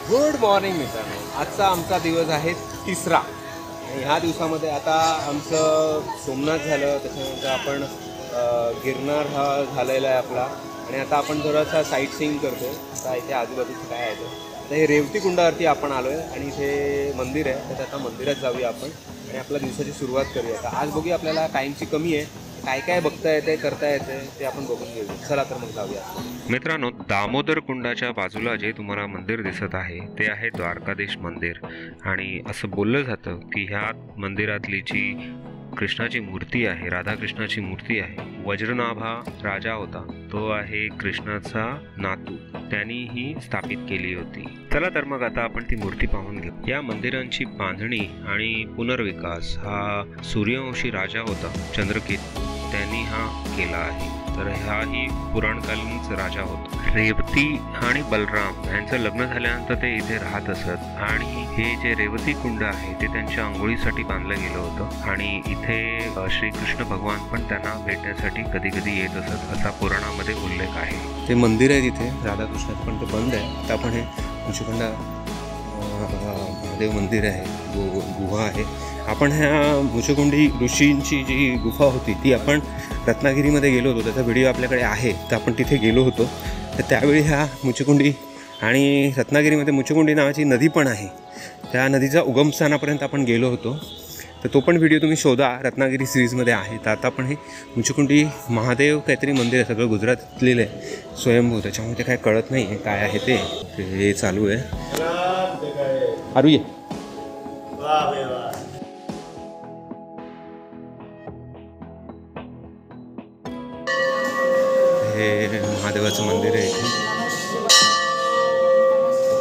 Good morning मित्रांनो, आजचा आमचा दिवस आहे तिसरा आणि ह्या दिवसामध्ये आता आमचं सोमनाथ झालं, त्याच्यानंतर आपण गिरनार हा झालेला आहे आपला आणि आता आपण थोडासा साईट सीइंग करतो. आता इथे आजूबाजूचं काय आहे तर हे रेवती कुंडावरती आपण आलो आहे आणि इथे मंदिर आहे, तर आता मंदिरात जाऊया आपण आणि आपल्या दिवसाची सुरुवात करूया. आता आज बघूया, आपल्याला टाईमची कमी आहे, काय काय बघता येते करता येते ते आपण बघून घेऊया. चला तर मग जाऊया. मित्रांनो, दामोदर कुंडाच्या बाजूला जे तुम्हाला मंदिर दिसत आहे ते आहे द्वारकाधीश मंदिर. आणि असं बोललं जातं की ह्या मंदिरातली जी कृष्णाची मूर्ती आहे, राधाकृष्णाची मूर्ती आहे, वज्रनाभा राजा होता, तो आहे कृष्णाचा नातू, त्यांनी ही स्थापित केली होती. चला तर मग आता आपण ती मूर्ती पाहून घेऊ. या मंदिरांची बांधणी आणि पुनर्विकास हा सूर्यवंशी राजा होता चंद्रकेतू, त्यांनी हा केला आहे. तर हाही पुराणकालीनच राजा होता. रेवती आणि बलराम यांचं लग्न झाल्यानंतर ते इथे राहत असत आणि हे जे रेवती कुंड आहे ते त्यांच्या आंघोळीसाठी बांधलं गेलं होतं आणि इथे श्रीकृष्ण भगवान पण त्यांना भेटण्यासाठी कधी कधी येत असत, असा पुराणामध्ये उल्लेख आहे. ते मंदिर आहे तिथे राधाकृष्णाचं, पण ते बंद आहे. आता आपण हे मुचकुंडा महादेव मंदिर आहे, गुहा आहे. आपण ह्या मुचकुंडी ऋषींची जी गुफा होती ती आपण रत्नागिरीमध्ये गेलो होतो, त्याचा व्हिडिओ आपल्याकडे आहे, तर आपण तिथे गेलो होतो. तर त्यावेळी ह्या मुचकुंडी आणि रत्नागिरीमध्ये मुचकुंडी नावाची नदी पण आहे, त्या नदीचा उगमस्थानापर्यंत आपण गेलो होतो. तर तो पण व्हिडिओ तुम्ही शोधा, रत्नागिरी सिरीजमध्ये आहे. तर आता आपण हे मुचकुंडी महादेव काहीतरी मंदिर आहे, सगळं गुजरातलेलं आहे, स्वयंभू, त्याच्यामुळे ते काय कळत नाही आहे काय आहे ते चालू आहे. अरू ये हे महादेवाचं मंदिर आहे इथे.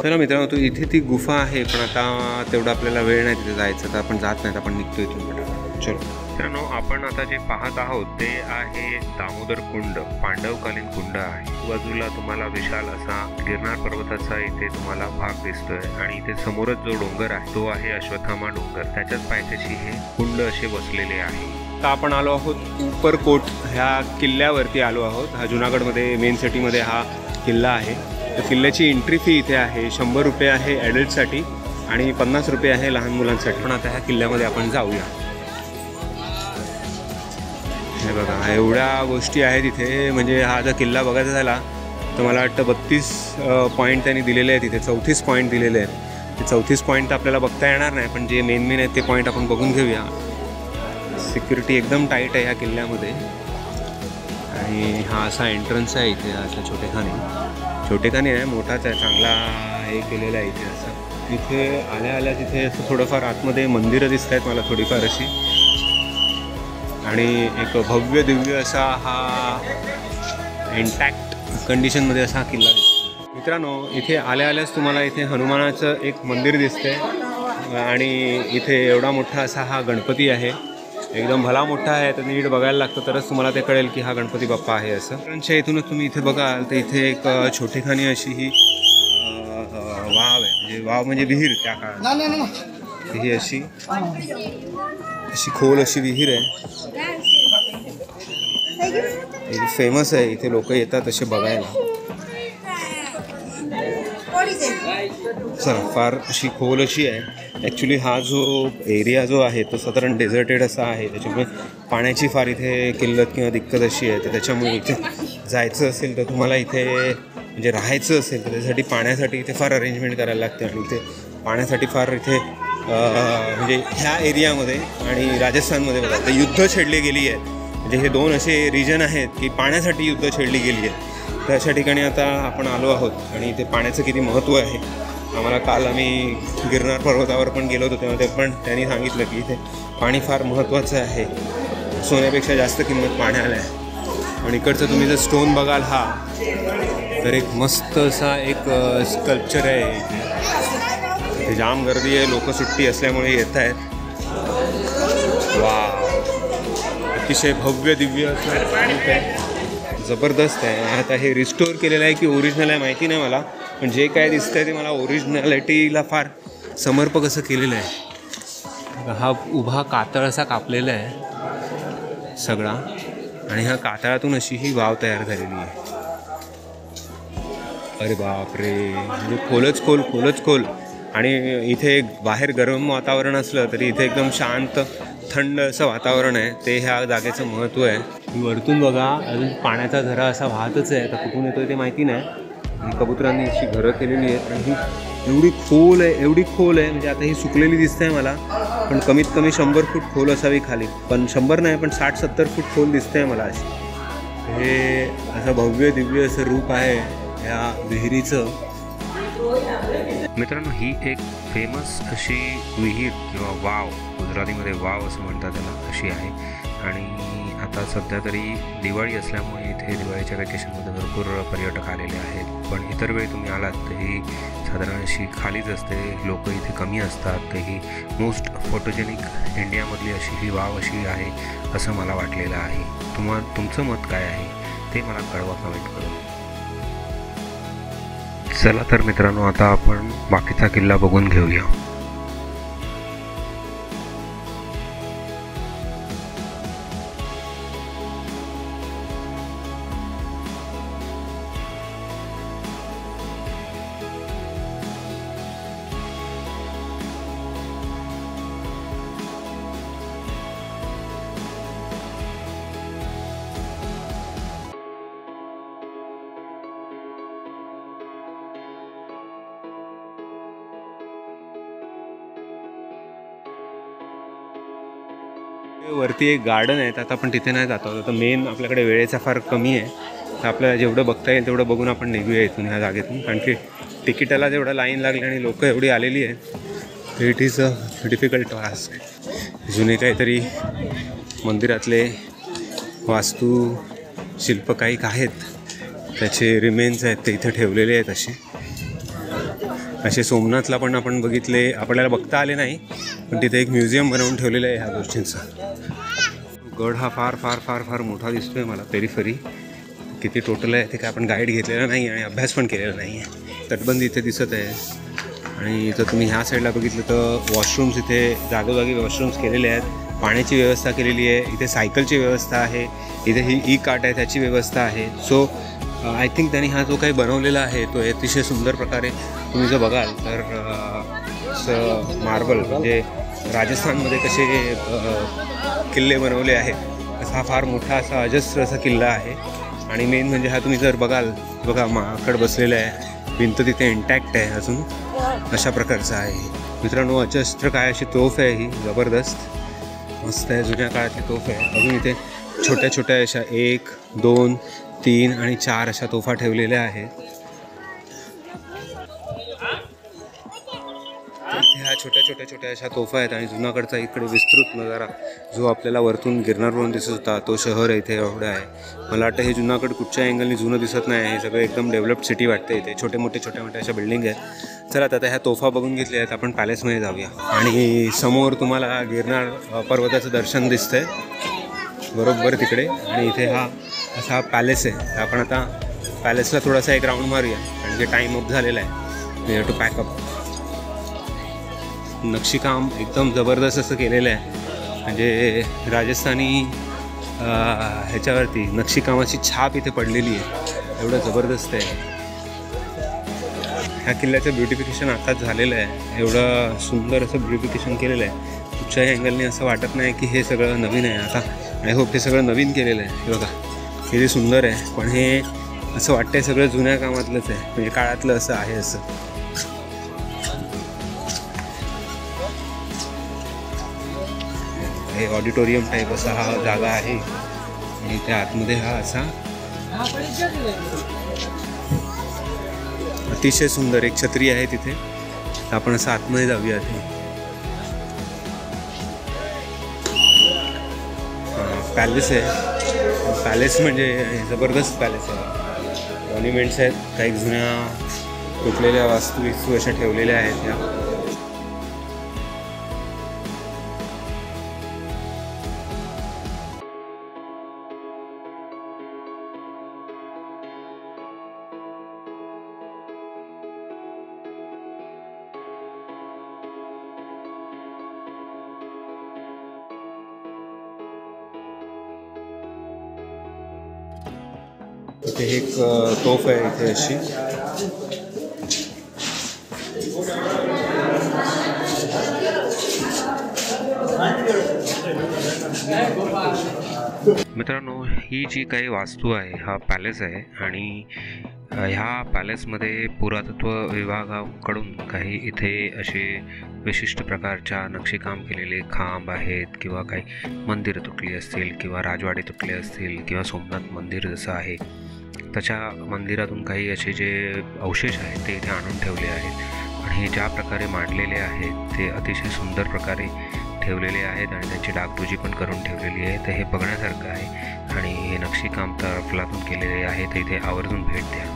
चला मित्रांनो, तो इथे ती गुफा आहे, पण आता तेवढा आपल्याला वेळ नाही तिथे जायचं, तर आपण जात नाही, आपण निघतो इथून पटापट. चलो मित्रांनो, आपण आता जे पाहत आहोत ते आहे दामोदर कुंड, पांडवकालीन कुंड आहे. बाजूला तुम्हाला विशाल असा गिरनार पर्वताचा इथे तुम्हाला भाग दिसतोय आणि इथे समोरच जो डोंगर आहे तो आहे अश्वत्थामा डोंगर, त्याच्याच पायथ्याशी हे कुंड असे बसलेले आहे. आता आपण आलो आहोत उपरकोट ह्या किल्ल्यावरती आलो आहोत. हा जुनागडमध्ये मेन सिटीमध्ये हा किल्ला आहे. तर किल्ल्याची एंट्री फी इथे आहे 100 रुपये आहे ॲडल्टसाठी आणि 50 रुपये आहे लहान मुलांसाठी. पण आता ह्या किल्ल्यामध्ये आपण जाऊया. हे बघा, एवढ्या गोष्टी आहेत इथे. म्हणजे हा जर किल्ला बघायचा झाला तर मला वाटतं 32 पॉईंट त्यांनी दिलेले आहेत इथे, 34 पॉईंट दिलेले आहेत. ते 34 पॉईंट आपल्याला बघता येणार नाही, पण जे मेन आहेत ते पॉईंट आपण बघून घेऊया. सिक्युरिटी एकदम टाईट आहे ह्या किल्ल्यामध्ये आणि हा असा एंट्रन्स आहे इथे, असा छोटेखानी आहे, मोठाच आहे, चांगला हे केलेला आहे इथे. असं इथे आल्या तिथे असं थोडंफार आतमध्ये मंदिरं दिसत आहेत मला थोडीफार अशी, आणि एक भव्य दिव्य असा हा इंटॅक्ट कंडिशनमध्ये असा हा किल्ला दिसतो. मित्रांनो, इथे आल्याच तुम्हाला इथे हनुमानाचं एक मंदिर दिसतंय आणि इथे एवढा मोठा असा हा गणपती आहे, एकदम भला मोठा आहे. तर नीट बघायला लागतं तरच तुम्हाला ते कळेल की हा गणपती बाप्पा आहे असं. त्यांच्या इथूनच तुम्ही इथे बघाल तर इथे एक छोटेखानी अशी ही वाव आहे, म्हणजे विहीर त्या काळात. ही अशी खोल अशी विहीर आहे, फेमस आहे, इथे लोक येतात असे बघायला. चला, फार अशी खोल अशी आहे. ॲक्च्युली हा जो एरिया जो आहे तो साधारण डेझर्टेड असा आहे, त्याच्यामुळे पाण्याची फार इथे किल्लत किंवा दिक्कत अशी आहे. तर त्याच्यामुळे इथे जायचं असेल तर तुम्हाला इथे म्हणजे राहायचं असेल तर त्यासाठी पाण्यासाठी इथे फार अरेंजमेंट करायला लागते. आणि इथे पाण्यासाठी फार इथे म्हणजे ह्या एरियामध्ये आणि राजस्थानमध्ये बघा तर युद्ध छेडली गेली आहे. म्हणजे हे दोन असे रिजन आहेत की पाण्यासाठी युद्ध छेडली गेली आहे. तर अशा ठिकाणी आता आपण आलो आहोत आणि इथे पाण्याचं किती महत्त्व आहे. आम्हाला काल आम्ही गिरनार पर्वतावर पण गेलो होतो, तेव्हा ते पण त्यांनी सांगितलं की इथे पाणी फार महत्त्वाचं आहे, सोन्यापेक्षा जास्त किंमत पाण्याला आहे. आणि इकडचं तुम्ही जर स्टोन बघाल हा, तर एक मस्त असा एक स्कल्पचर आहे इथे. जाम गर्दी आहे, लोक सुट्टी असल्यामुळे येत आहेत. वा, अतिशय भव्य दिव्य असं आहे, जबरदस्त आहे. आता हे रिस्टोर केलेलं आहे की ओरिजिनल आहे माहिती नाही मला, पण जे काय दिसतं आहे ते मला ओरिजिनॅलिटीला फार समर्पक असं केलेलं आहे. हा उभा कातळ असा कापलेला आहे सगळा, आणि ह्या कातळातून अशी ही वाव तयार झालेली आहे. अरे बापरे, म्हणजे खोलच खोल. आणि इथे बाहेर गरम वातावरण असलं तरी इथे एकदम शांत थंड असं वातावरण आहे. ते ह्या जागेचं महत्त्व आहे. वरतून बघा, अजून पाण्याचा झरा असा वाहतच आहे. आता कुठून येतोय ते माहिती नाही. आणि कबुतरांनी अशी घरं केलेली आहेत. आणि ही एवढी खोल आहे म्हणजे आता ही सुकलेली दिसते आहे मला, पण कमीत कमी 100 फूट खोल असावी खाली. पण 100 नाही, पण 60-70 फूट खोल दिसते आहे मला अशी. हे असं भव्य दिव्य असं रूप आहे ह्या विहिरीचं. मित्रांनो, ही एक फेमस अशी विहीर किंवा वाव, गुजरातीमध्ये वाव असं म्हणतात त्याला, अशी आहे. आणि आता सध्या तरी दिवाळी असल्यामुळे इथे दिवाळीच्या वॅकेशनमध्ये भरपूर पर्यटक आलेले आहेत. पण इतर वेळी तुम्ही आलात तर ही साधारण अशी खालीच असते, लोक इथे कमी असतात. तर ही मोस्ट फोटोजेनिक इंडियामधली अशी ही वाव अशी आहे असं मला वाटलेलं आहे. तुमचं मत काय आहे ते मला कळवा कमेंट करून. चला तर मित्रांनो, आता आपण बाकीचा किल्ला बघून घेऊया. वरती एक गार्डन आहे, तर आता आपण तिथे नाही जात आहोत. तर मेन आपल्याकडे वेळेचा फार कमी आहे, तर आपल्याला जेवढं बघता येईल तेवढं बघून आपण निघूया इथून ह्या जागेतून. कारण की तिकिटाला जेवढं लाईन लागली आणि लोकं एवढी आलेली आहेत, it is a difficult task. जुने काहीतरी मंदिरातले वास्तू शिल्प काही आहेत, त्याचे रिमेन्स आहेत ते इथे ठेवलेले आहेत. असे सोमनाथला पण आपण बघितले, आपल्याला बघता आले नाही, पण तिथे एक म्युझियम बनवून ठेवलेलं आहे ह्या गोष्टींचं. गड हा फार फार फार फार मोठा दिसतो आहे मला. पेरिफरी किती टोटल आहे ते काय आपण गाईड घेतलेला नाही आणि अभ्यास पण केलेला नाही आहे. तटबंदी इथे दिसत आहे. आणि जर तुम्ही ह्या साईडला बघितलं तर वॉशरूम्स, इथे जागोजागी वॉशरूम्स केलेले आहेत. पाण्याची व्यवस्था केलेली आहे. इथे सायकलची व्यवस्था आहे. इथे ही ई कार्ट आहे त्याची व्यवस्था आहे. सो आय थिंक त्यांनी हा जो काही बनवलेला आहे तो अतिशय सुंदर प्रकारे तुम्ही जर बघाल तर असं मार्बल, म्हणजे राजस्थानमध्ये कसे किल्ले बनवले आहेत तसा हा फार मोठा असा अजस्र असा किल्ला आहे. आणि मेन म्हणजे हा तुम्ही जर बघाल, बघा माकड बसलेलं आहे, भिंत तिथे इंटॅक्ट आहे अजून, अशा प्रकारचं आहे. मित्रांनो, अजस्त्र काय अशी तोफ आहे ही, जबरदस्त मस्त आहे, जुन्या काळातली तोफ आहे. अजून इथे छोट्या छोट्या अशा 1, 2, 3 आणि 4 अशा तोफा ठेवलेल्या आहेत. ह्या छोट्या अशा तोफा आहेत. आणि जुनागडचा इकडे विस्तृत नजारा जो आपल्याला वरतून गिरनारवरून दिसत होता, तो शहर इथे एवढं आहे. मला वाटतं हे जुनागड कुठच्या अँगलनी जुनं दिसत नाही, हे सगळं एकदम डेव्हलप्ड सिटी वाटते. इथे छोटे मोठे अशा बिल्डिंग आहेत. चला आता ह्या तोफा बघून घेतल्या आहेत, आपण पॅलेसमध्ये जाऊया. आणि समोर तुम्हाला गिरनार पर्वताचं दर्शन दिसतंय बरोबर तिकडे. आणि इथे हा असा पॅलेस आहे. आपण आता पॅलेसला थोडासा एक राऊंड मारूया, कारण की टाईम अप झालेला आहे. We have to pack up. नक्षीकाम एकदम जबरदस्त असं केलेलं आहे, म्हणजे राजस्थानी ह्याच्यावरती नक्षीकामाची छाप इथे पडलेली आहे. एवढं जबरदस्त आहे. ह्या किल्ल्याचं ब्युटिफिकेशन आताच झालेलं आहे. एवढं सुंदर असं ब्युटिफिकेशन केलेलं आहे. कुठच्याही अँगलनी असं वाटत नाही की हे सगळं नवीन आहे. आता आय होप हे सगळं नवीन केलेलं आहे. हे बघा किती सुंदर आहे, पण हे असं वाटतंय सगळं जुन्या कामातलंच आहे, म्हणजे काळातलं असं आहे. असं हे ऑडिटोरियम टाईप असा हा जागा आहे. आणि त्या आतमध्ये हा असा अतिशय सुंदर एक छत्री आहे तिथे. आपण असं आतमध्ये जाऊया. पॅलेस आहे. पॅलेस म्हणजे जबरदस्त पॅलेस आहे. मॉन्युमेंट्स आहेत, काही जुन्या तुटलेल्या वास्तू अशा ठेवलेल्या आहेत या. इथे एक तोफ आहे इथे अशी. मित्रांनो, ही जी काही वास्तू आहे हा पॅलेस आहे आणि ह्या पॅलेसमध्ये पुरातत्व विभागाकडून काही इथे असे विशिष्ट प्रकारच्या नक्षीकाम केलेले खांब आहेत किंवा काही मंदिरं तुटली असतील किंवा राजवाडे तुटले असतील किंवा सोमनाथ मंदिर जसं आहे त्याच्या मंदिरातून काही असे जे अवशेष आहेत ते इथे आणून ठेवले आहेत आणि हे ज्या प्रकारे मांडलेले आहेत ते अतिशय सुंदर प्रकारे ठेवलेले आहेत आणि त्यांची डागडुजी पण करून ठेवलेली आहे. तर हे बघण्यासारखं आहे आणि हे नक्षीकाम तर अफलातून केलेले आहे. तर इथे आवर्जून भेट द्या.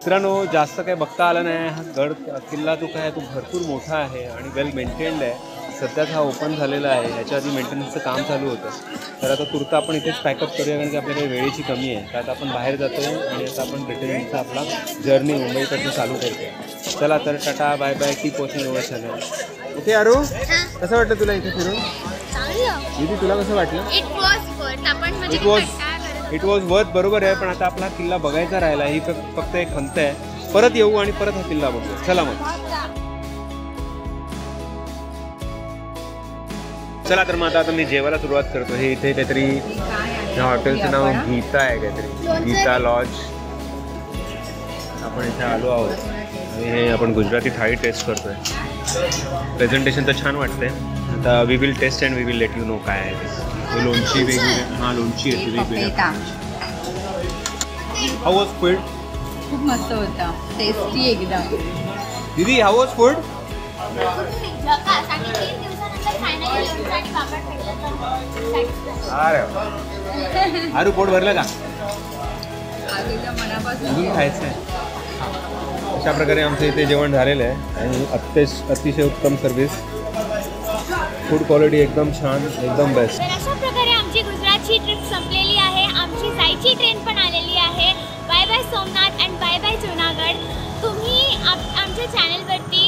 मित्रांनो, जास्त काही बघता आलं नाही. हा गड किल्ला जो काय तो भरपूर मोठा आहे आणि वेल मेंटेन्ड आहे. सध्याच हा ओपन झालेला आहे. याच्या आधी मेंटेनन्सचं काम चालू होतं. तर आता तुर्त आपण इथेच पॅकअप करूया कारण की आपल्याकडे वेळेची कमी आहे. तर आता आपण बाहेर जातो आणि आता आपण रिटर्नचा आपला जर्नी मुंबईकडनं चालू करतो. चला तर tata bye bye. Keep watching our channel. Okay Aaru, कसं वाटलं तुला इथे फिरून? दीदी तुला कसं वाटलं? It was worth. बरोबर आहे, पण आता आपला किल्ला बघायचा राहिला. ही फक्त एक खंत आहे. परत येऊ आणि परत हा किल्ला बघू. चला मग. चला तर मग आता मी जेवायला सुरुवात करतो. हे इथे काहीतरी ह्या हॉटेलचं नाव गीता आहे, काहीतरी गीता लॉज. आपण इथे आलो आहोत आणि हे आपण गुजराती थाळी टेस्ट करतोय. प्रेझेंटेशन तर छान वाटतंय. आता we will test and we will let you know काय आहे. लोणची वेगवेगळी. हां, लोणची आहे वेगवेगळी. How was food? खूप मस्त होता, टेस्टी एकदम. दीदी हाऊ वॉज फूड? आरू पोट भरलं का? अजून खायचं आहे. अशा प्रकारे आमचं इथे जेवण झालेलं आहे आणि अतिशय उत्तम सर्विस. फूड क्वालिटी एकदम छान, एकदम बेस्ट. अशा प्रकारे आमची गुजरातची ट्रिप संपलेली आहे. आमची जायची ट्रेन पण आलेली आहे. Bye bye Somnath and bye bye Junagadh. तुम्ही आमच्या चॅनलवरती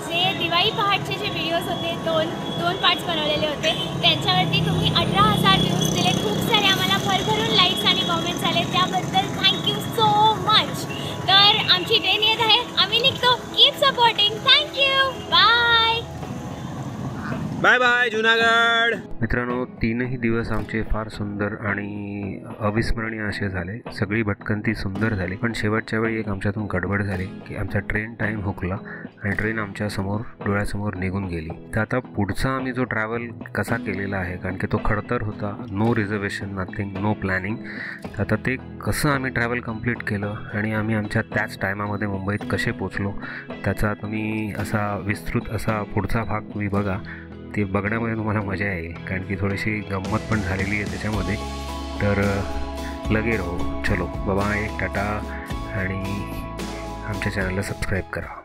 जे दिवाळी पहाटचे जे व्हिडिओज होते दोन पार्ट्स बनवलेले होते त्यांच्यावरती तुम्ही 18,000 व्ह्यूज दिले. खूप सारे आम्हाला भरभरून लाईक्स आणि कॉमेंट्स आले. त्याबद्दल थँक्यू सो मच. तर आमची ट्रेन येत आहे. आम्ही निघतो. Keep supporting. Thank you. Bye bye bye Junagadh. मित्रांनो, 3ही दिवस आमचे फार सुंदर आणि अविस्मरणीय असे झाले. सगळी भटकंती सुंदर झाली, पण शेवटच्या वेळी एक आमच्यातून गडबड झाली की आमचा ट्रेन टाईम हुकला आणि ट्रेन आमच्या डोळ्यासमोर निघून गेली. तर आता पुढचा आम्ही जो ट्रॅव्हल कसा केलेला आहे, कारण की तो खडतर होता, no reservation, nothing, no planning. तर आता ते कसं आम्ही ट्रॅव्हल कंप्लीट केलं आणि आम्ही आमच्या त्याच टायमामध्ये मुंबईत कसे पोचलो त्याचा तुम्ही असा विस्तृत असा पुढचा भाग तुम्ही बघा. ते बघण्यामध्ये तुम्हाला मजा येईल कारण की थोडीशी गंमत पण झालेली आहे त्याच्यामध्ये. तर लगे रहो. चलो बाय, टाटा आणि आमच्या चॅनलला सबस्क्राईब करा.